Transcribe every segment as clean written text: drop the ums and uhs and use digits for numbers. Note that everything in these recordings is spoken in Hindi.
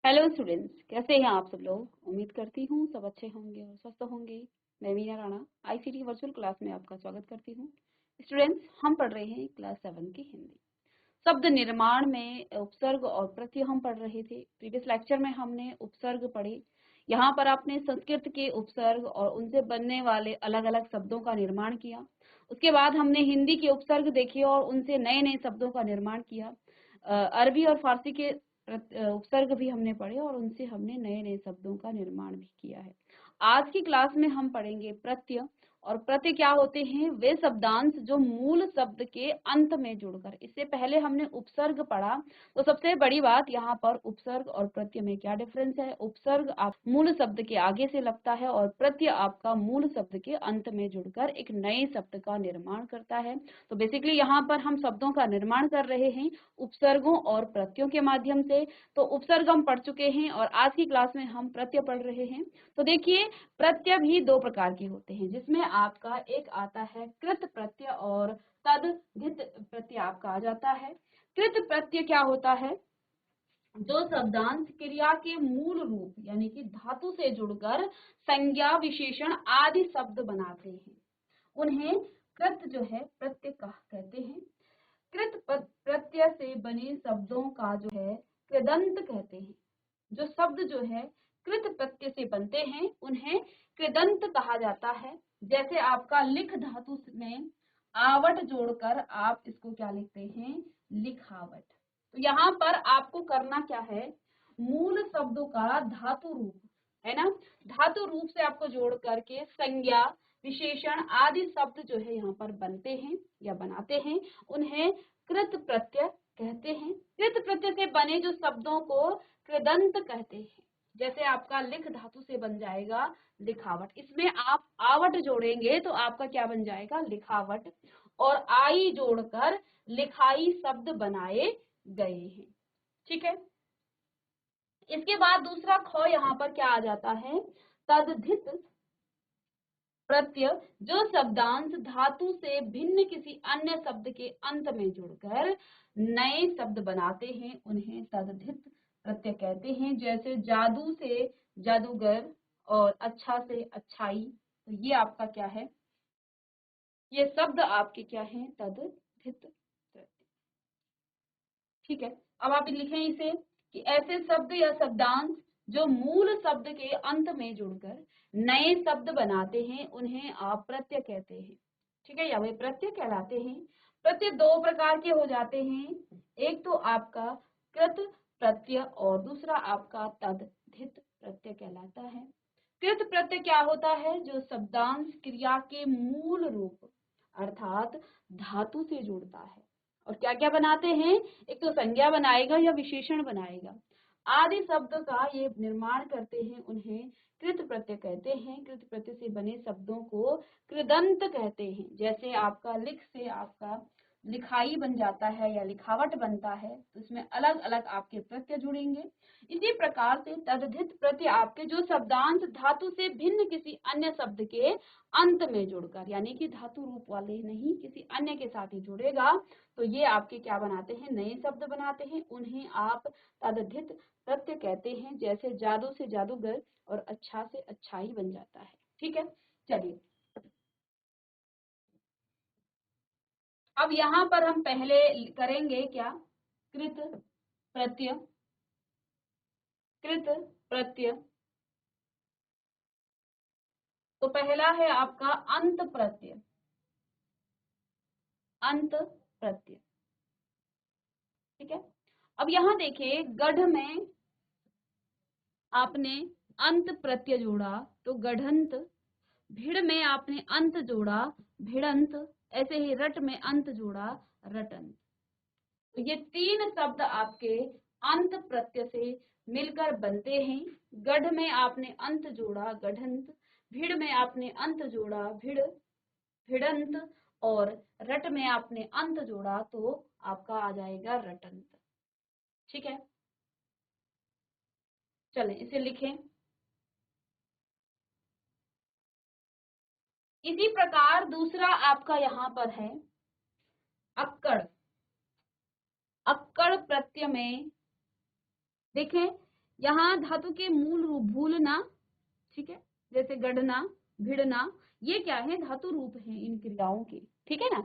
हेलो स्टूडेंट्स, कैसे हैं आप सब लोग। उम्मीद करती हूँ सब अच्छे होंगे और स्वस्थ होंगे। मैं Meena Rana ICT virtual class में आपका स्वागत करती हूँ। स्टूडेंट्स, हम पढ़ रहे हैं क्लास 7 की हिंदी। शब्द निर्माण में उपसर्ग और प्रत्यय हम पढ़ रहे थे। प्रीवियस लेक्चर में हमने उपसर्ग पढ़े। यहाँ पर आपने संस्कृत के उपसर्ग और उनसे बनने वाले अलग अलग शब्दों का निर्माण किया। उसके बाद हमने हिंदी के उपसर्ग देखे और उनसे नए नए शब्दों का निर्माण किया। अरबी और फारसी के उपसर्ग भी हमने पढ़े और उनसे हमने नए नए शब्दों का निर्माण भी किया है। आज की क्लास में हम पढ़ेंगे प्रत्यय। और प्रत्यय क्या होते हैं? वे शब्दांश जो मूल शब्द के अंत में जुड़कर, इससे पहले हमने उपसर्ग पढ़ा। तो सबसे बड़ी बात यहाँ पर उपसर्ग और प्रत्यय में क्या डिफरेंस है। उपसर्ग आप मूल शब्द के आगे से लगता है और प्रत्यय आपका मूल शब्द के अंत में जुड़कर एक नए शब्द का निर्माण करता है। तो बेसिकली यहाँ पर हम शब्दों का निर्माण कर रहे हैं उपसर्गों और प्रत्ययों के माध्यम से। तो उपसर्ग हम पढ़ चुके हैं और आज की क्लास में हम प्रत्यय पढ़ रहे हैं। तो देखिए, प्रत्यय भी दो प्रकार के होते हैं, जिसमें आपका एक आता है कृत प्रत्यय और तद्धित प्रत्यय आपका आ जाता है। कृत प्रत्यय क्या होता है? जो शब्दांश क्रिया के मूल रूप यानी कि धातु से जुड़कर संज्ञा विशेषण आदि शब्द बनाते हैं, उन्हें कृत जो है प्रत्यय कहते हैं। कृत प्रत्यय से बने शब्दों का जो है कृदंत कहते हैं। जो शब्द जो है कृत प्रत्यय से बनते हैं उन्हें कृदंत कहा जाता है। जैसे आपका लिख धातु में आवट जोड़कर आप इसको क्या लिखते हैं? लिखावट। तो यहाँ पर आपको करना क्या है? मूल शब्दों का धातु रूप, है ना, धातु रूप से आपको जोड़ करके संज्ञा विशेषण आदि शब्द जो है यहाँ पर बनते हैं या बनाते हैं, उन्हें कृत प्रत्यय कहते हैं। कृत प्रत्यय से बने जो शब्दों को कृदंत कहते हैं। जैसे आपका लिख धातु से बन जाएगा लिखावट, इसमें आप आवट जोड़ेंगे तो आपका क्या बन जाएगा? लिखावट। और आई जोड़कर लिखाई शब्द बनाए गए हैं। ठीक है। इसके बाद दूसरा ख यहाँ पर क्या आ जाता है? तद्धित प्रत्यय। जो शब्दांश धातु से भिन्न किसी अन्य शब्द के अंत में जुड़कर नए शब्द बनाते हैं, उन्हें तद्धित प्रत्यय कहते हैं। जैसे जादू से जादूगर और अच्छा से अच्छाई। तो ये आपका क्या है? ये शब्द आपके क्या है? तद्धित प्रत्यय। ठीक है। अब आप लिखें इसे कि ऐसे शब्द या शब्दांश जो मूल शब्द के अंत में जुड़कर नए शब्द बनाते हैं, उन्हें आप प्रत्यय कहते हैं। ठीक है, या वे प्रत्यय कहलाते हैं। प्रत्यय दो प्रकार के हो जाते हैं, एक तो आपका कृत प्रत्यय और दूसरा आपका तद्धित प्रत्यय कहलाता है। कृत प्रत्यय क्या होता है? जो शब्दांश क्रिया के मूल रूप अर्थात धातु से जुड़ता है और क्या क्या बनाते हैं? एक तो संज्ञा बनाएगा या विशेषण बनाएगा, आदि शब्द का ये निर्माण करते हैं, उन्हें कृत प्रत्यय कहते हैं। कृत प्रत्यय से बने शब्दों को कृदंत कहते हैं। जैसे आपका लिख से आपका लिखाई बन जाता है या लिखावट बनता है, तो इसमें अलग अलग आपके प्रत्यय जुड़ेंगे। इसी प्रकार से तद्धित प्रत्यय आपके जो शब्दांश धातु से भिन्न किसी अन्य शब्द के अंत में जुड़कर, यानी कि धातु रूप वाले नहीं, किसी अन्य के साथ ही जुड़ेगा, तो ये आपके क्या बनाते हैं? नए शब्द बनाते हैं, उन्हें आप तद्धित प्रत्यय कहते हैं। जैसे जादू से जादूगर और अच्छा से अच्छाई बन जाता है। ठीक है, चलिए अब यहाँ पर हम पहले करेंगे क्या? कृत प्रत्यय। कृत प्रत्यय तो पहला है आपका अंत प्रत्यय। अंत प्रत्यय, ठीक है। अब यहाँ देखिए, गढ़ में आपने अंत प्रत्यय जोड़ा तो गढ़ंत, भिड़ में आपने अंत जोड़ा भिड़ंत, ऐसे ही रट में अंत जोड़ा रटंत। तो ये तीन शब्द आपके अंत प्रत्यय से मिलकर बनते हैं। गढ़ में आपने अंत जोड़ा गढ़ंत, भिड़ में आपने अंत जोड़ा भिड़ भिड़ंत और रट में आपने अंत जोड़ा तो आपका आ जाएगा रटंत। ठीक है, चलें इसे लिखें। इसी प्रकार दूसरा आपका यहाँ पर है अक्कड़। अक्कड़ प्रत्यय में देखें, यहाँ धातु के मूल रूप भूलना, ठीक है, जैसे गढ़ना, भिड़ना, ये क्या है, धातु रूप है इन क्रियाओं के, ठीक है ना।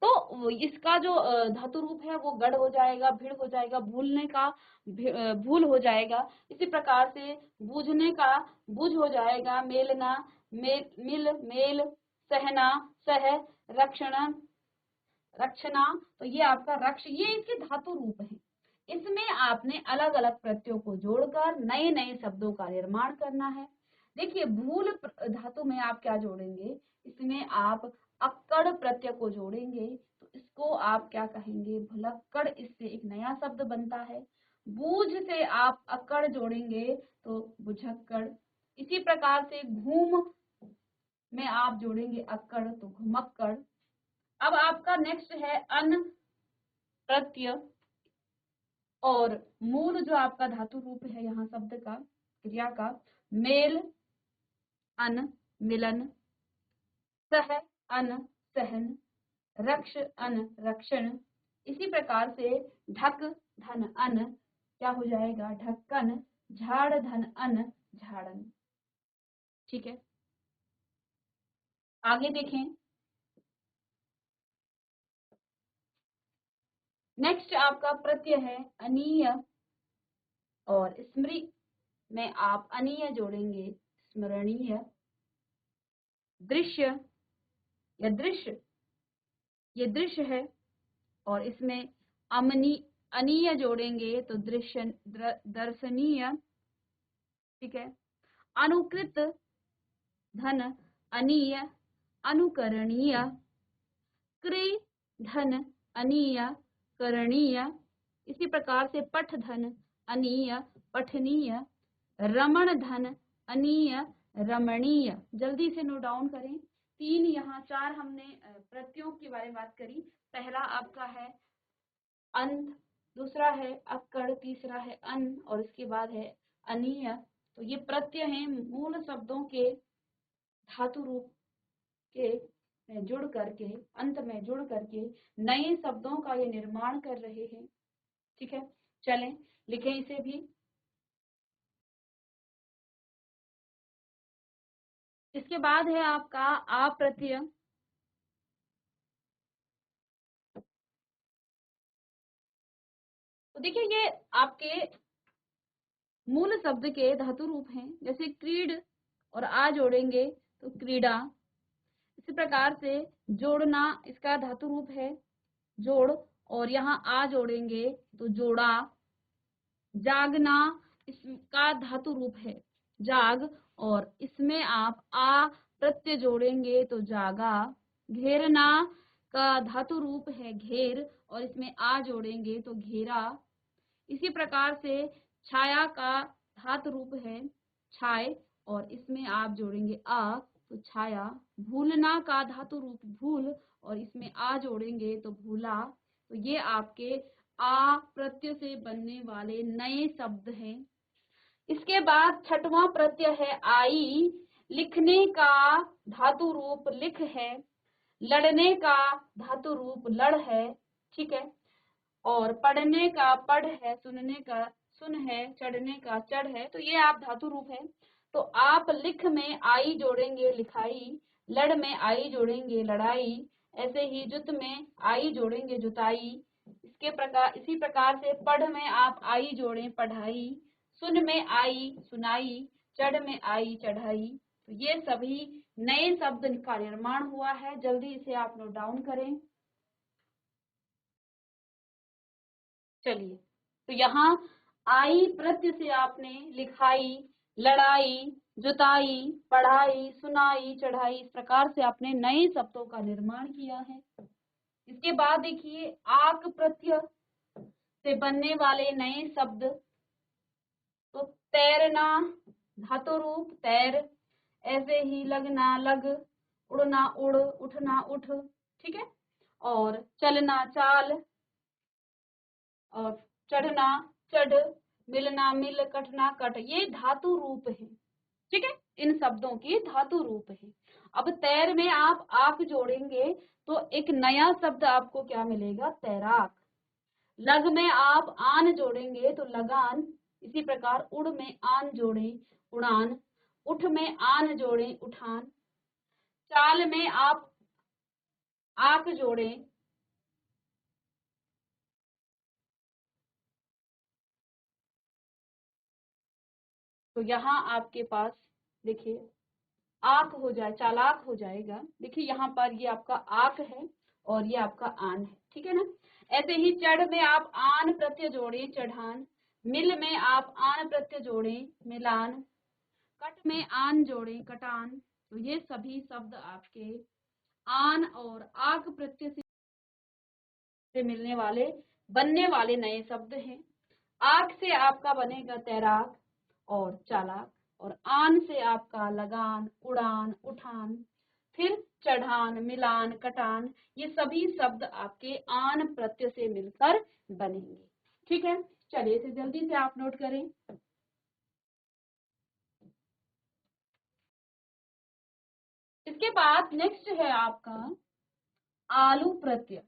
तो इसका जो धातु रूप है वो गढ़ हो जाएगा, भिड़ हो जाएगा, भूलने का भूल हो जाएगा। इसी प्रकार से बूझने का बुझ हो जाएगा, मेलना मिल मेल, सहना सह, रक्षण रक्षना, तो ये आपका रक्ष, ये इसके धातु रूप है। इसमें आपने अलग अलग प्रत्ययों को जोड़कर नए नए शब्दों का निर्माण करना है। देखिए भूल धातु में आप क्या जोड़ेंगे, इसमें आप अक्कड़ प्रत्यय को जोड़ेंगे, तो इसको आप क्या कहेंगे, भुलक्कड़, इससे एक नया शब्द बनता है। बूझ से आप अक्कड़ जोड़ेंगे तो बुझक्कड़। इसी प्रकार से घूम में आप जोड़ेंगे अक्कड़ तो घुमक्कड़। अब आपका नेक्स्ट है अन प्रत्यय, और मूल जो आपका धातु रूप है यहाँ शब्द का, क्रिया का, मेल अन मिलन, सह अन सहन, रक्ष अन रक्षण। इसी प्रकार से ढक धन अन क्या हो जाएगा, ढक्कन, झाड़ धन अन झाड़न, ठीक है। आगे देखें, नेक्स्ट आपका प्रत्यय है अनीय, और स्मृ में आप अनीय जोड़ेंगे, स्मरणीय। दृश्य या दृश्य, ये दृश्य है, और इसमें अमनी अनीय जोड़ेंगे तो दृश्य दर्शनीय, ठीक है। अनुकृत धन अनीय, अनुकरणीय। क्रि धन अनीय, करणीय। इसी प्रकार से पठ धन अनीय, पठनीय। रमण धन अनीय, रमणीय। जल्दी से नोट डाउन करें। तीन यहाँ चार हमने प्रत्ययों के बारे में बात करी। पहला आपका है अंत, दूसरा है अक्कड़, तीसरा है अन, और इसके बाद है अनीय। तो ये प्रत्यय हैं, मूल शब्दों के धातु रूप के जुड़ करके, अंत में जुड़ करके नए शब्दों का ये निर्माण कर रहे हैं, ठीक है। चलें लिखें इसे भी। इसके बाद है आपका आ प्रत्यय। तो देखिए ये आपके मूल शब्द के धातु रूप हैं, जैसे क्रीड और आ जोड़ेंगे तो क्रीड़ा। इसी प्रकार से जोड़ना, इसका धातु रूप है जोड़, और यहाँ आ जोड़ेंगे तो जोड़ा। जागना, इसका धातु रूप है जाग, और इसमें आप आ प्रत्यय जोड़ेंगे तो जागा। घेरना का धातु रूप है घेर, और इसमें आ जोड़ेंगे तो घेरा। इसी प्रकार से छाया का धातु रूप है छाय, और इसमें आप जोड़ेंगे आ तो छाया। भूलना का धातु रूप भूल, और इसमें आ जोड़ेंगे तो भूला। तो ये आपके आ प्रत्यय से बनने वाले नए शब्द हैं। इसके बाद छठवां प्रत्यय है आई। लिखने का धातु रूप लिख है, लड़ने का धातु रूप लड़ है, ठीक है, और पढ़ने का पढ़ है, सुनने का सुन है, चढ़ने का चढ़ है। तो ये आप धातु रूप है। तो आप लिख में आई जोड़ेंगे लिखाई, लड़ में आई जोड़ेंगे लड़ाई, ऐसे ही जुत में आई जोड़ेंगे जुताई। इसी प्रकार से पढ़ में आप आई जोड़ें पढ़ाई, सुन में आई सुनाई, चढ़ में आई चढ़ाई। तो ये सभी नए शब्द का निर्माण हुआ है। जल्दी इसे आप नोट डाउन करें। चलिए, तो यहाँ आई प्रत्यय से आपने लिखाई, लड़ाई, जुताई, पढ़ाई, सुनाई, चढ़ाई, इस प्रकार से आपने नए शब्दों का निर्माण किया है। इसके बाद देखिए आक प्रत्यय से बनने वाले नए शब्द। तो तैरना धातु रूप तैर, ऐसे ही लगना लग, उड़ना उड़, उठना उठ, ठीक है, और चलना चाल, और चढ़ना चढ़, मिलना मिल, कटना कट, ये धातु रूप है, ठीक है, इन शब्दों की धातु रूप है। अब तैर में आप आक जोड़ेंगे तो एक नया शब्द आपको क्या मिलेगा, तैराक। लग में आप आन जोड़ेंगे तो लगान। इसी प्रकार उड़ में आन जोड़े उड़ान, उठ में आन जोड़े उठान, चाल में आप आक जोड़े तो यहाँ आपके पास देखिए आक हो जाए, चालाक हो जाएगा। देखिए यहाँ पर ये आपका आक है और ये आपका आन है, ठीक है ना। ऐसे ही चढ़ में आप आन प्रत्यय जोड़े चढ़ान, मिल में आप आन प्रत्यय जोड़े मिलान, कट में आन जोड़े कटान। तो ये सभी शब्द आपके आन और आक प्रत्यय से मिलने वाले बनने वाले नए शब्द हैं। आक से आपका बनेगा तैराक और चालाक, और आन से आपका लगान उड़ान उठान, फिर चढ़ान मिलान कटान। ये सभी शब्द आपके आन प्रत्यय से मिलकर बनेंगे, ठीक है। चलिए इसे जल्दी से आप नोट करें। इसके बाद नेक्स्ट है आपका आलू प्रत्यय।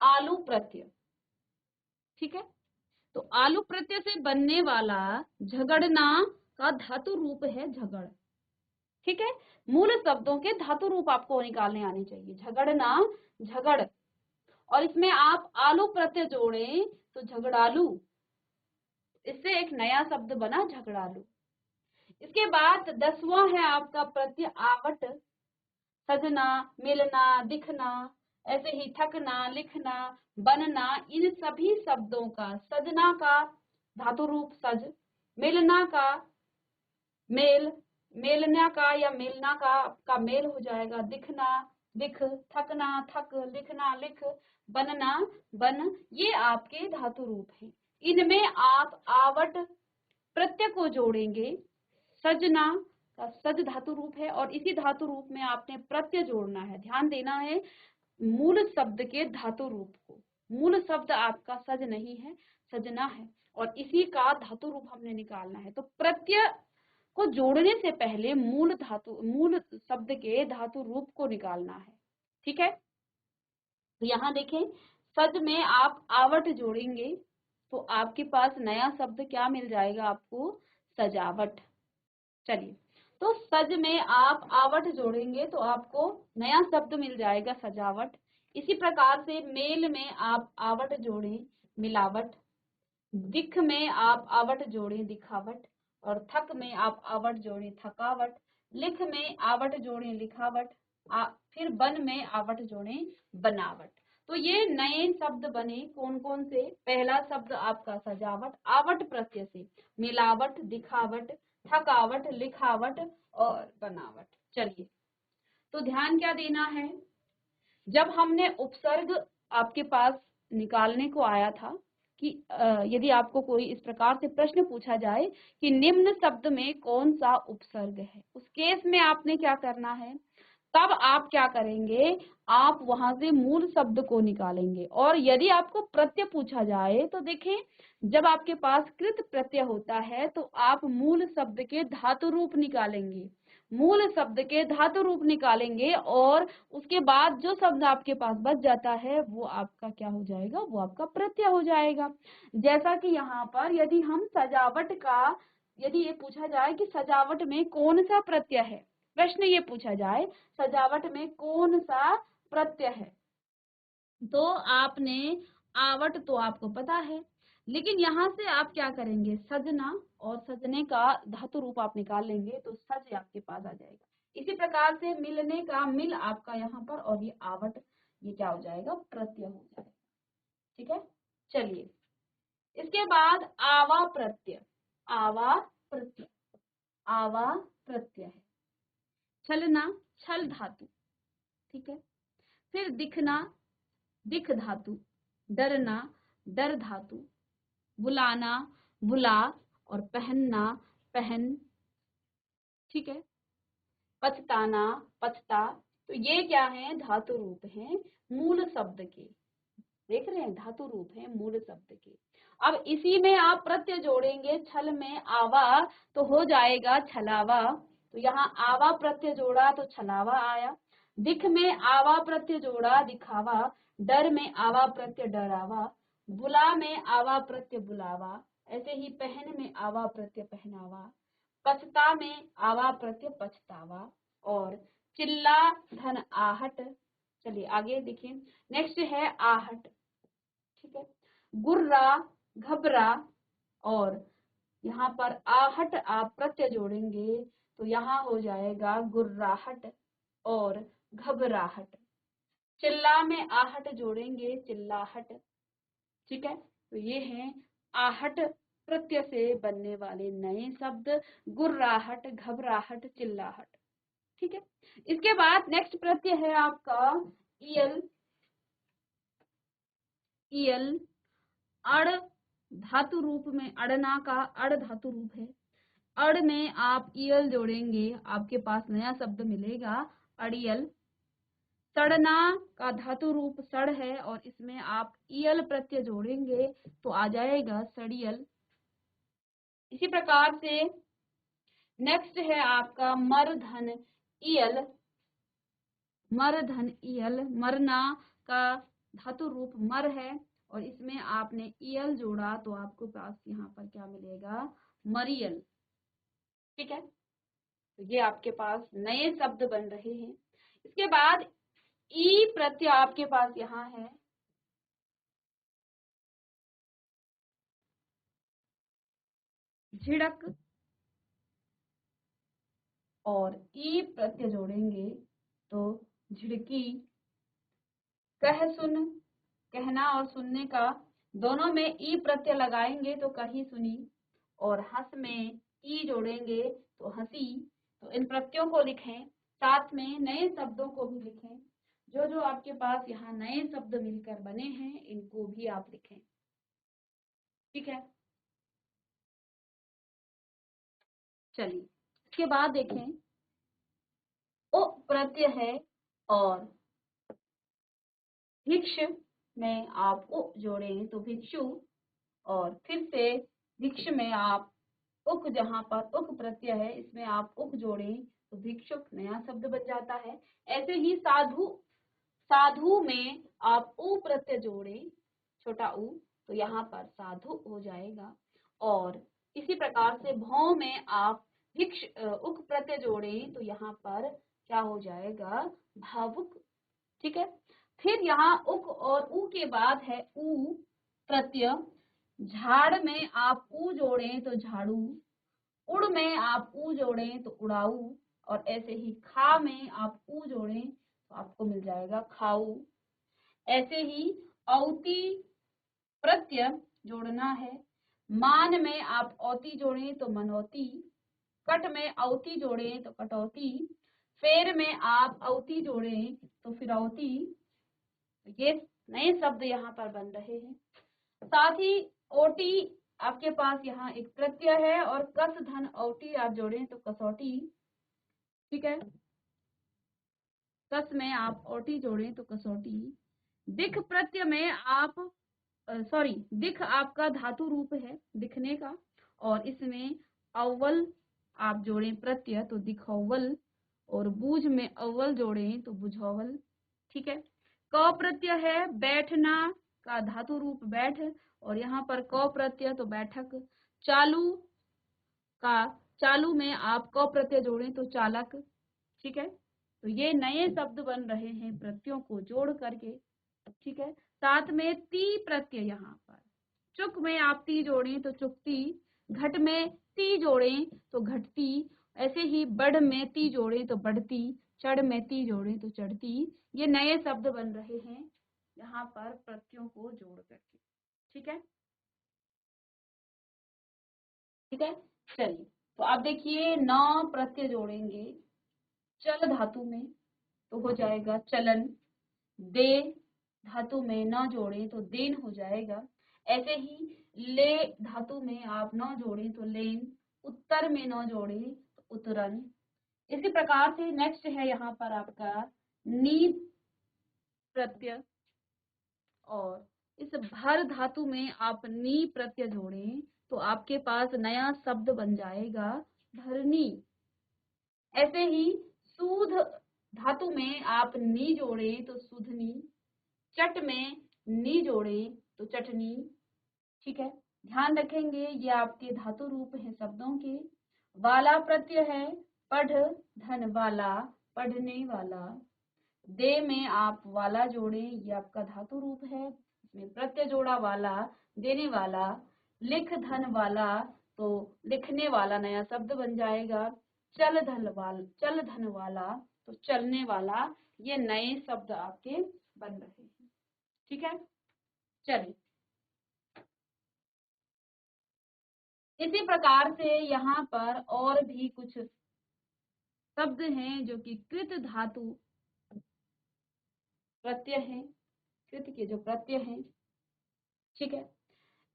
आलू प्रत्यय, ठीक है। तो आलू प्रत्यय से बनने वाला झगड़ना का धातु रूप है झगड़, ठीक है। मूल शब्दों के धातु रूप आपको निकालने आने चाहिए। झगड़ना झगड़, और इसमें आप आलू प्रत्यय जोड़े तो झगड़ालू, इससे एक नया शब्द बना झगड़ालू। इसके बाद 10वां है आपका प्रत्यय आवट। सजना मिलना दिखना, ऐसे ही थकना लिखना बनना, इन सभी शब्दों का सजना का धातु रूप सज, मिलना का मेल, मेलना का या मिलना का मेल हो जाएगा दिखना दिख, थकना थक, लिखना लिख, बनना बन। ये आपके धातु रूप हैं। इनमें आप आवट प्रत्यय को जोड़ेंगे। सजना का सज धातु रूप है और इसी धातु रूप में आपने प्रत्यय जोड़ना है। ध्यान देना है मूल शब्द के धातु रूप को। मूल शब्द आपका सज नहीं है, सजना है, और इसी का धातु रूप हमने निकालना है। तो प्रत्यय को जोड़ने से पहले मूल शब्द के धातु रूप को निकालना है, ठीक है। तो यहाँ देखें, सज में आप आवट जोड़ेंगे तो आपके पास नया शब्द क्या मिल जाएगा आपको, सजावट। चलिए, तो सज में आप आवट जोड़ेंगे तो आपको नया शब्द मिल जाएगा सजावट। इसी प्रकार से मेल में आप आवट जोड़ें मिलावट, दिख में आप आवट जोड़ें दिखावट, और थक में आप आवट जोड़ें थकावट, लिख में आवट जोड़ें लिखावट, फिर बन में आवट जोड़ें बनावट। तो ये नए शब्द बने कौन कौन से। पहला शब्द आपका सजावट, आवट प्रत्यय से, मिलावट दिखावट थकावट लिखावट और बनावट। चलिए, तो ध्यान क्या देना है, जब हमने उपसर्ग आपके पास निकालने को आया था कि यदि आपको कोई इस प्रकार से प्रश्न पूछा जाए कि निम्न शब्द में कौन सा उपसर्ग है, उस केस में आपने क्या करना है, तब आप क्या करेंगे, आप वहां से मूल शब्द को निकालेंगे। और यदि आपको प्रत्यय पूछा जाए तो देखें, जब आपके पास कृत प्रत्यय होता है तो आप मूल शब्द के धातु रूप निकालेंगे। मूल शब्द के धातु रूप निकालेंगे और उसके बाद जो शब्द आपके पास बच जाता है वो आपका क्या हो जाएगा, वो आपका प्रत्यय हो जाएगा। जैसा कि यहाँ पर यदि हम सजावट का, यदि ये पूछा जाए कि सजावट में कौन सा प्रत्यय है, प्रश्न ये पूछा जाए सजावट में कौन सा प्रत्यय है, तो आपने आवट तो आपको पता है, लेकिन यहाँ से आप क्या करेंगे, सजना और सजने का धातु रूप आप निकाल लेंगे तो सज आपके पास आ जाएगा। इसी प्रकार से मिलने का मिल आपका यहाँ पर, और ये आवट ये क्या हो जाएगा, प्रत्यय हो जाएगा, ठीक है। चलिए, इसके बाद आवा प्रत्यय। आवा प्रत्यय, आवा प्रत्यय है छलना, छल धातु, ठीक है। फिर दिखना, दिख धातु, डरना, डर धातु, बुलाना, बुला, और पहनना, पहन, ठीक है। पछताना, पछता। तो ये क्या है, धातु रूप है मूल शब्द के। देख रहे हैं, धातु रूप है मूल शब्द के। अब इसी में आप प्रत्यय जोड़ेंगे, छल में आवा तो हो जाएगा छलावा। तो यहाँ आवा प्रत्यय जोड़ा तो छलावा आया। दिख में आवा प्रत्यय जोड़ा दिखावा, डर में आवा प्रत्यय डरावा, बुला में आवा प्रत्यय बुलावा, ऐसे ही पहन में आवा प्रत्यय पहनावा, पछता में आवा प्रत्यय पछतावा, और चिल्ला धन आहट। चलिए आगे देखिए, नेक्स्ट है आहट, ठीक है। गुर्रा घबरा, और यहाँ पर आहट आप प्रत्यय जोड़ेंगे तो यहाँ हो जाएगा गुर्राहट और घबराहट। चिल्ला में आहट जोड़ेंगे चिल्लाहट, ठीक है। तो ये हैं आहट प्रत्यय से बनने वाले नए शब्द, गुर्राहट, घबराहट, चिल्लाहट, ठीक है। इसके बाद नेक्स्ट प्रत्यय है आपका इयल। इयल अड़ धातु रूप में, अड़ना का अड़ धातु रूप है। अड़ में आप इयल जोड़ेंगे, आपके पास नया शब्द मिलेगा अड़ियल। सड़ना का धातु रूप सड़ है और इसमें आप इयल प्रत्यय जोड़ेंगे तो आ जाएगा सड़ियल। इसी प्रकार से नेक्स्ट है आपका मर धन इयल। मर धन इयल, मरना का धातु रूप मर है और इसमें आपने इयल जोड़ा तो आपको पास यहाँ पर क्या मिलेगा, मरियल, ठीक है। तो ये आपके पास नए शब्द बन रहे हैं। इसके बाद ई प्रत्यय आपके पास यहाँ है, झिड़क, और ई प्रत्यय जोड़ेंगे तो झिड़की। कह सुन, कहना और सुनने का दोनों में ई प्रत्यय लगाएंगे तो कही सुनी, और हंस में ई जोड़ेंगे तो हंसी। तो इन प्रत्ययों को लिखें, साथ में नए शब्दों को भी लिखें। जो जो आपके पास यहाँ नए शब्द मिलकर बने हैं इनको भी आप लिखें, ठीक है। चलिए इसके बाद देखें, उ प्रत्यय है और भिक्ष में आप उ जोड़ें तो भिक्षु, और फिर से भिक्ष में आप उक, जहाँ पर उक प्रत्यय है इसमें आप उक जोड़ें तो भिक्षुक नया शब्द बन जाता है। ऐसे ही साधु, साधु में आप उ प्रत्यय जोड़ें, छोटा उ, तो यहाँ पर साधु हो जाएगा। और इसी प्रकार से भौ में आप भिक्ष उक प्रत्यय जोड़ें तो यहाँ पर क्या हो जाएगा, भावुक, ठीक है। फिर यहाँ उक और ऊ के बाद है ऊ प्रत्यय। झाड़ में आप ऊ जोड़ें तो झाड़ू, उड़ में आप ऊ जोड़ें तो उड़ाऊ, और ऐसे ही खा में आप ऊ जोड़ें तो आपको मिल जाएगा खाऊ। ऐसे ही औती प्रत्यय जोड़ना है। मान में आप औती जोड़ें तो मनौती, कट में औती जोड़ें तो कटौती, फेर में आप औती जोड़ें तो फिरौती। ये नए शब्द यहाँ पर बन रहे हैं। साथ ही ओटी आपके पास यहाँ एक प्रत्यय है और कस धन औटी आप जोड़ें तो कसौटी, ठीक है। कस में आप औटी जोड़ें तो कसौटी। दिख प्रत्यय में आप सॉरी, दिख आपका धातु रूप है दिखने का, और इसमें अव्वल आप जोड़ें प्रत्यय तो दिखौवल, और बूझ में अव्वल जोड़ें तो बुझौवल, ठीक है। क प्रत्यय है बैठना का धातु रूप बैठ, और यहाँ पर क प्रत्यय तो बैठक। चालू का, चालू में आप क प्रत्यय जोड़ें तो चालक, ठीक है। तो ये नए शब्द बन रहे हैं प्रत्ययों को जोड़ करके, ठीक है। साथ में ती प्रत्यय, यहाँ पर चुक में आप ती जोड़ें तो चुकती, घट में ती जोड़ें तो घटती, ऐसे ही बढ़ में ती जोड़ें तो बढ़ती, चढ़ में ती जोड़ें तो चढ़ती। ये नए शब्द बन रहे हैं यहाँ पर प्रत्ययों को जोड़ करके, ठीक है, ठीक है। चलिए तो आप देखिए, न प्रत्यय जोड़ेंगे चल धातु में तो हो जाएगा चलन। दे धातु में न जोड़े तो देन हो जाएगा। ऐसे ही ले धातु में आप न जोड़े तो लेन, उत्तर में न जोड़े तो उतरन। इसी प्रकार से नेक्स्ट है यहाँ पर आपका नी प्रत्यय, और इस भर धातु में आप नी प्रत्यय जोड़ें तो आपके पास नया शब्द बन जाएगा धरनी। ऐसे ही सूध धातु में आप नी जोड़े तो सुधनी, चट में नी जोड़े तो चटनी, ठीक है। ध्यान रखेंगे ये आपके धातु रूप हैं शब्दों के। वाला प्रत्यय है, पढ़ धन वाला, पढ़ने वाला। दे में आप वाला जोड़ें, ये आपका धातु रूप है, इसमें प्रत्यय जोड़ा वाला, देने वाला। लिख धन वाला, तो लिखने वाला नया शब्द बन जाएगा। चल धन वाला, तो चलने वाला। ये नए शब्द आपके बन रहे हैं। ठीक है, चलिए इसी प्रकार से यहाँ पर और भी कुछ शब्द हैं जो कि कृत धातु प्रत्यय हैं, कृत के जो प्रत्यय हैं। ठीक है,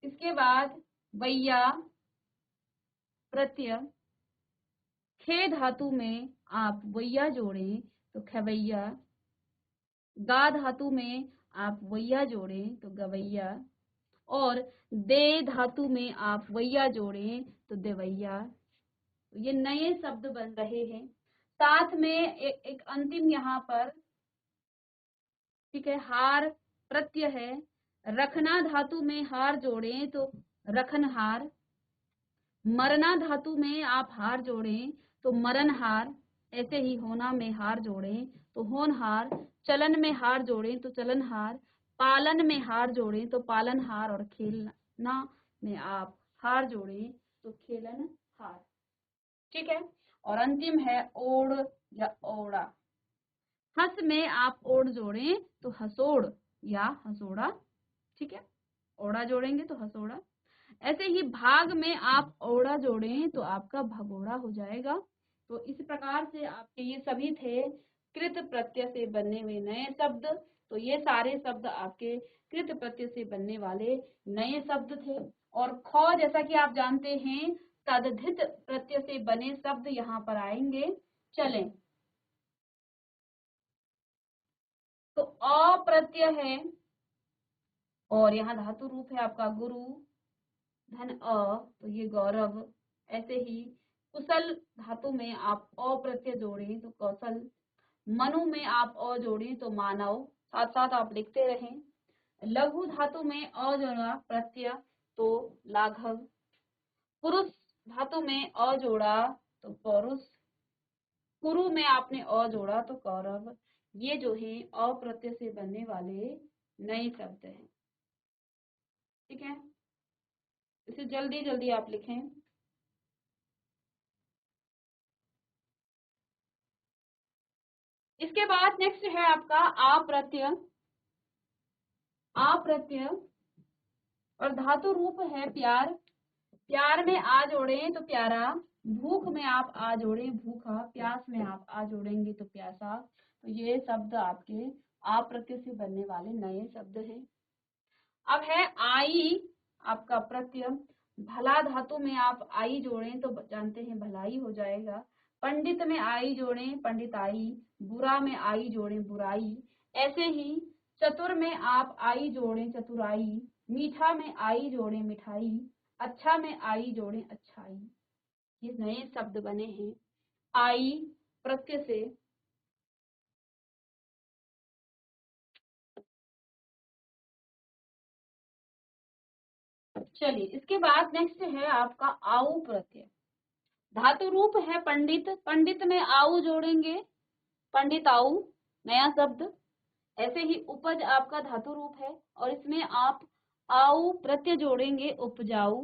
इसके बाद वैया प्रत्यय। खे धातु में आप वैया जोड़ें तो खवैया। गा धातु में आप वैया जोड़ें तो गवैया। और दे धातु में आप वैया जोड़ें तो देवैया। तो ये नए शब्द बन रहे हैं। साथ में एक अंतिम यहाँ पर, ठीक है, हार प्रत्यय है। रखना धातु में हार जोड़ें तो रखनहार। मरना धातु में आप हार जोड़ें तो मरनहार। ऐसे ही होना में हार जोड़ें तो होनहार। चलन में हार जोड़ें तो चलनहार। पालन में हार जोड़ें तो पालनहार। और खेलना में आप हार जोड़ें तो खेलनहार। ठीक है, और अंतिम है ओढ़ या ओड़ा। हंस में आप ओढ़ जोड़ें तो हसोड़ या हसोड़ा। ठीक है, ओड़ा जोड़ेंगे तो हसोड़ा। ऐसे ही भाग में आप ओड़ा जोड़ें तो आपका भगोड़ा हो जाएगा। तो इस प्रकार से आपके ये सभी थे कृत प्रत्यय से बनने हुए नए शब्द। तो ये सारे शब्द आपके कृत प्रत्यय से बनने वाले नए शब्द थे। और ख जैसा कि आप जानते हैं तद्धित प्रत्यय से बने शब्द यहाँ पर आएंगे। चलें, तो अ प्रत्यय है और यहाँ धातु रूप है आपका गुरु धन अ, तो ये गौरव। ऐसे ही कुशल धातु में आप अ प्रत्यय जोड़ें तो कौशल। मनु में आप अ जोड़ें तो मानव। साथ साथ आप लिखते रहें। लघु धातु में अ जोड़ा प्रत्यय तो लाघव। पुरुष धातु में अ जोड़ा तो पौरुष। कुरु में आपने अ जोड़ा तो कौरव। ये जो है अ प्रत्यय से बनने वाले नए शब्द हैं। ठीक है, इसे जल्दी जल्दी आप लिखें। इसके बाद नेक्स्ट है आपका आ प्रत्यय। आ प्रत्यय और धातु रूप है प्यार। प्यार में आ जोड़ें तो प्यारा। भूख में आप आ जोड़ें भूखा। प्यास में आप आ जोड़ेंगे तो प्यासा। तो ये शब्द आपके आ प्रत्यय से बनने वाले नए शब्द हैं। अब है आई आपका प्रत्यय। भला धातु में आप आई जोड़ें तो जानते हैं भलाई हो जाएगा। पंडित में आई जोड़ें पंडिताई। बुरा में आई जोड़ें बुराई। ऐसे ही चतुर में आप आई जोड़ें चतुराई। मीठा में आई जोड़ें मिठाई। अच्छा में आई जोड़ें अच्छाई। ये नए शब्द बने हैं आई प्रत्यय से। चलिए इसके बाद नेक्स्ट है आपका आऊ प्रत्यय। धातु रूप है पंडित। पंडित में आऊ जोड़ेंगे पंडित आऊ, नया शब्द। ऐसे ही उपज आपका धातु रूप है और इसमें आप आऊ प्रत्यय जोड़ेंगे उपजाऊ।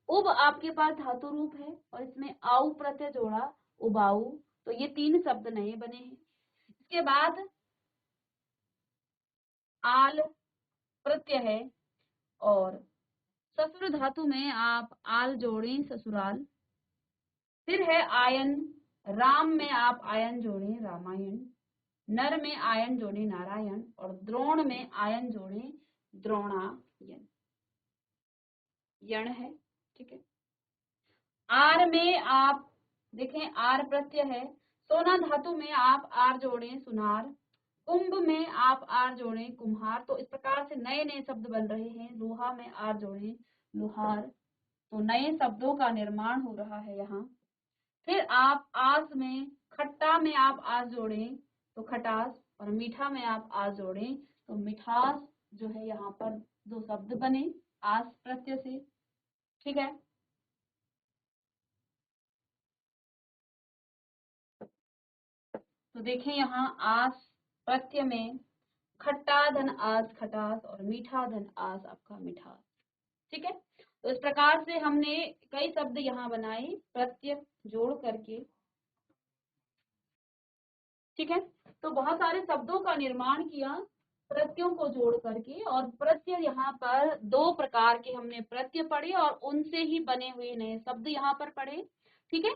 उब आपके पास धातु रूप है और इसमें आऊ प्रत्यय जोड़ा उबाऊ। तो ये तीन शब्द नए बने हैं। इसके बाद आल प्रत्यय है और ससुर धातु में आप आल जोड़ें ससुराल। फिर है आयन। राम में आप आयन जोड़ें रामायण। नर में आयन जोड़े नारायण। और द्रोण में आयन जोड़े द्रोणायन। यण है। ठीक है, आर में आप देखें आर प्रत्यय है। सोना धातु में आप आर जोड़ें सुनार। कुंभ में आप आर जोड़ें कुम्हार। तो इस प्रकार से नए नए शब्द बन रहे हैं। लोहा में आर जोड़ें लुहार। तो नए शब्दों का निर्माण हो रहा है यहाँ। फिर आप आस में खट्टा में आप आस जोड़ें तो खटास। और मीठा में आप आस जोड़ें तो मिठास। जो है यहाँ पर दो शब्द बने आस प्रत्यय से। ठीक है। तो देखें यहाँ आस प्रत्यय में खट्टा धन आस खटास और मीठा धन आस आपका मिठास। ठीक है, तो इस प्रकार से हमने कई शब्द यहाँ बनाए प्रत्यय जोड़ करके। ठीक है, तो बहुत सारे शब्दों का निर्माण किया प्रत्ययों को जोड़ करके, और प्रत्यय यहाँ पर दो प्रकार के हमने प्रत्यय पढ़े और उनसे ही बने हुए नए शब्द यहाँ पर पढ़े। ठीक है,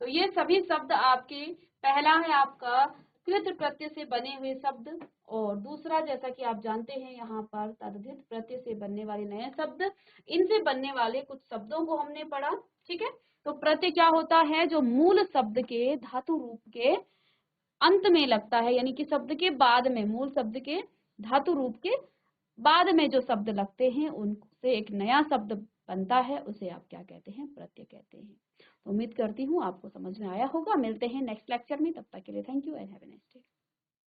तो ये सभी शब्द आपके, पहला है आपका कृत प्रत्यय से बने हुए शब्द, और दूसरा जैसा कि आप जानते हैं यहाँ पर तद्धित प्रत्यय से बनने वाले नए शब्द। इनसे बनने वाले कुछ शब्दों को हमने पढ़ा। ठीक है, तो प्रत्यय क्या होता है, जो मूल शब्द के धातु रूप के अंत में लगता है, यानी कि शब्द के बाद में, मूल शब्द के धातु रूप के बाद में जो शब्द लगते हैं उनसे एक नया शब्द बनता है, उसे आप क्या कहते हैं, प्रत्यय कहते हैं। तो उम्मीद करती हूँ आपको समझ में आया होगा। मिलते हैं नेक्स्ट लेक्चर में, तब तक के लिए thank you and have a nice day.